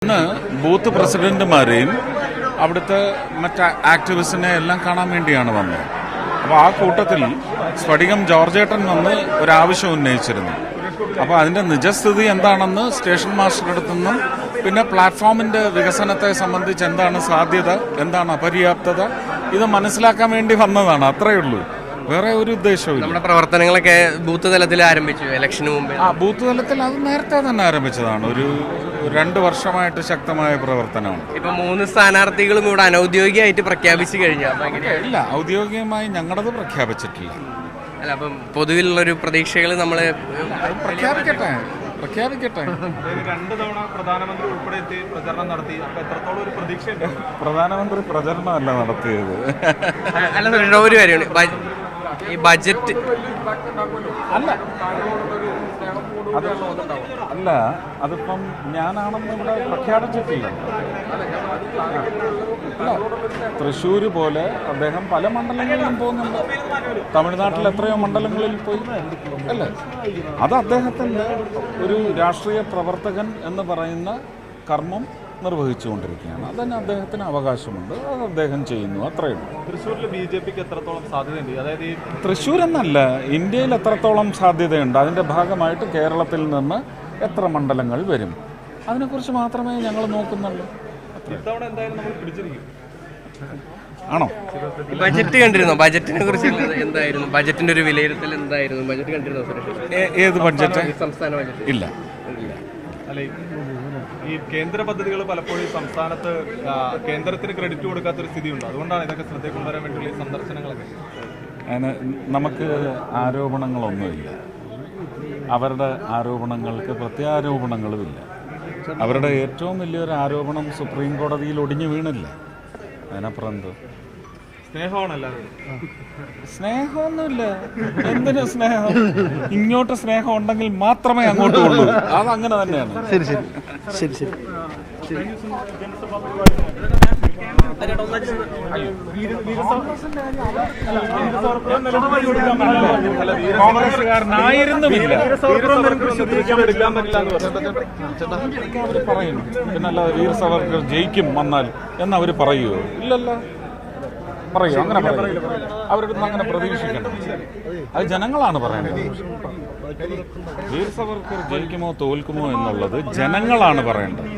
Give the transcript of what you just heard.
ഇന്ന് ബൂത്ത് പ്രസിഡന്റുമാരെയും അവിടുത്തെ മറ്റ് ആക്ടിവിസ്റ്റിനെ എല്ലാം കാണാൻ വേണ്ടിയാണ് വന്നത്. അപ്പോൾ ആ കൂട്ടത്തിൽ സ്ഫടികം ജോർജേട്ടൻ വന്ന് ഒരാവശ്യം ഉന്നയിച്ചിരുന്നു. അപ്പോൾ അതിന്റെ നിജസ്ഥിതി എന്താണെന്ന് സ്റ്റേഷൻ മാസ്റ്ററുടെ അടുത്തു നിന്നും പിന്നെ പ്ലാറ്റ്ഫോമിന്റെ വികസനത്തെ സംബന്ധിച്ച് എന്താണ് സാധ്യത, എന്താണ് അപര്യാപ്തത, ഇത് മനസ്സിലാക്കാൻ വേണ്ടി വന്നതാണ്. അത്രയേ ഉള്ളൂ, വേറെ ഒരു ഉദ്ദേശവും. നമ്മുടെ പ്രവർത്തനങ്ങളൊക്കെ ബൂത്ത് തലത്തിൽ ആരംഭിച്ചു ഇലക്ഷന് മുമ്പ്. ബൂത്ത് തലത്തിൽ അത് നേരത്തെ തന്നെ ആരംഭിച്ചതാണ്. ഒരു 2 വർഷമായിട്ട് ശക്തമായ പ്രവർത്തനമാണ്. ഇപ്പൊ 3 സ്ഥാനാർത്ഥികളും ഇവിടെ അനൌദ്യോഗികമായിട്ട് പ്രഖ്യാപിച്ചു കഴിഞ്ഞാൽ ഇല്ല, ഔദ്യോഗികമായി ഞങ്ങളത് പ്രഖ്യാപിച്ചിട്ടില്ല. അല്ല, അപ്പം പൊതുവിലുള്ളൊരു പ്രതീക്ഷകൾ നമ്മള് പ്രഖ്യാപിക്കട്ടെ. 2 തവണ പ്രധാനമന്ത്രി ഉൾപ്പെടെ എത്തി പ്രചരണം നടത്തി. അപ്പൊ എത്രത്തോളം ഒരു പ്രതീക്ഷയുണ്ട്? പ്രധാനമന്ത്രി പ്രചരണമല്ല നടത്തിയത്. അല്ല, ഒരു കാര്യമാണ് ഈ ബജറ്റ് അല്ല അതിപ്പം ഞാനാണെന്ന് ഇവിടെ പ്രഖ്യാപിച്ചിട്ടില്ല. തൃശ്ശൂര് പോലെ അദ്ദേഹം പല മണ്ഡലങ്ങളിലും പോകുന്നുണ്ട്. തമിഴ്നാട്ടിൽ എത്രയോ മണ്ഡലങ്ങളിൽ പോയി അല്ലേ? അത് അദ്ദേഹത്തിൻ്റെ ഒരു രാഷ്ട്രീയ പ്രവർത്തകൻ എന്ന് പറയുന്ന കർമ്മം നിർവഹിച്ചുകൊണ്ടിരിക്കുകയാണ്. അതിന് അദ്ദേഹത്തിന് അവകാശമുണ്ട്, അത് അദ്ദേഹം ചെയ്യുന്നു, അത്രയേ ഉള്ളൂ. തൃശ്ശൂരിൽ ബിജെപിക്ക് എത്രത്തോളം സാധ്യതയുണ്ട്? അതായത് ഈ തൃശ്ശൂർ എന്നല്ല, ഇന്ത്യയിൽ എത്രത്തോളം സാധ്യതയുണ്ട്, അതിൻ്റെ ഭാഗമായിട്ട് കേരളത്തിൽ നിന്ന് എത്ര മണ്ഡലങ്ങൾ വരും, അതിനെക്കുറിച്ച് മാത്രമേ ഞങ്ങൾ നോക്കുന്നുള്ളൂ. ഇത്തവണ എന്തായാലും നമ്മൾ പിടിച്ചിരിക്കും. ആണോ? ബജറ്റ് കണ്ടിരുന്നോ? ബജറ്റിനെ കുറിച്ച് എന്തായിരുന്നു? ബജറ്റിന്റെ ഒരു വിലയിരുത്തൽ എന്തായിരുന്നു? ബജറ്റ് കണ്ടിരുന്നോ സുരേഷ്? ഏത് ബഡ്ജറ്റ്? സംസ്ഥാന ബജറ്റ് ഇല്ല. അല്ലെ, ഈ കേന്ദ്ര പദ്ധതികൾ പലപ്പോഴും സംസ്ഥാനത്ത് കേന്ദ്രത്തിന് ക്രെഡിറ്റ് കൊടുക്കാത്തൊരു സ്ഥിതിയുണ്ട്. അതുകൊണ്ടാണ് ഇതൊക്കെ ശ്രദ്ധയിൽ കൊണ്ടുവരാൻ വേണ്ടിയുള്ള ഈ സന്ദർശനങ്ങളൊക്കെ. അതിന് നമുക്ക് ആരോപണങ്ങളൊന്നുമില്ല. അവരുടെ ആരോപണങ്ങൾക്ക് പ്രത്യാരോപണങ്ങളുമില്ല. അവരുടെ ഏറ്റവും വലിയൊരു ആരോപണം സുപ്രീം കോടതിയിൽ ഒടിഞ്ഞു വീണില്ല. അതിനപ്പുറം എന്തോ സ്നേഹമാണ് എല്ലാവരും. സ്നേഹമൊന്നുമില്ല. എന്തിനു സ്നേഹം? ഇങ്ങോട്ട് സ്നേഹം ഉണ്ടെങ്കിൽ മാത്രമേ അങ്ങോട്ട് കൊള്ളൂ. അതങ്ങനെ തന്നെയാണ്. കോൺഗ്രസ്സുകാരനായിരുന്നുമില്ല അവർ പറയുന്നു. പിന്നല്ല വീർ സവർക്കർ ജയിക്കും വന്നാൽ എന്നവർ പറയുമോ? ഇല്ലല്ലോ. പറയൂ, അങ്ങനെ പറയും. അവരുടെ അടുത്ത് അങ്ങനെ പ്രതീക്ഷിക്കണം. അത് ജനങ്ങളാണ് പറയേണ്ടത്. വീർ സവർക്കർ ജയിക്കുമോ തോൽക്കുമോ എന്നുള്ളത് ജനങ്ങളാണ് പറയേണ്ടത്.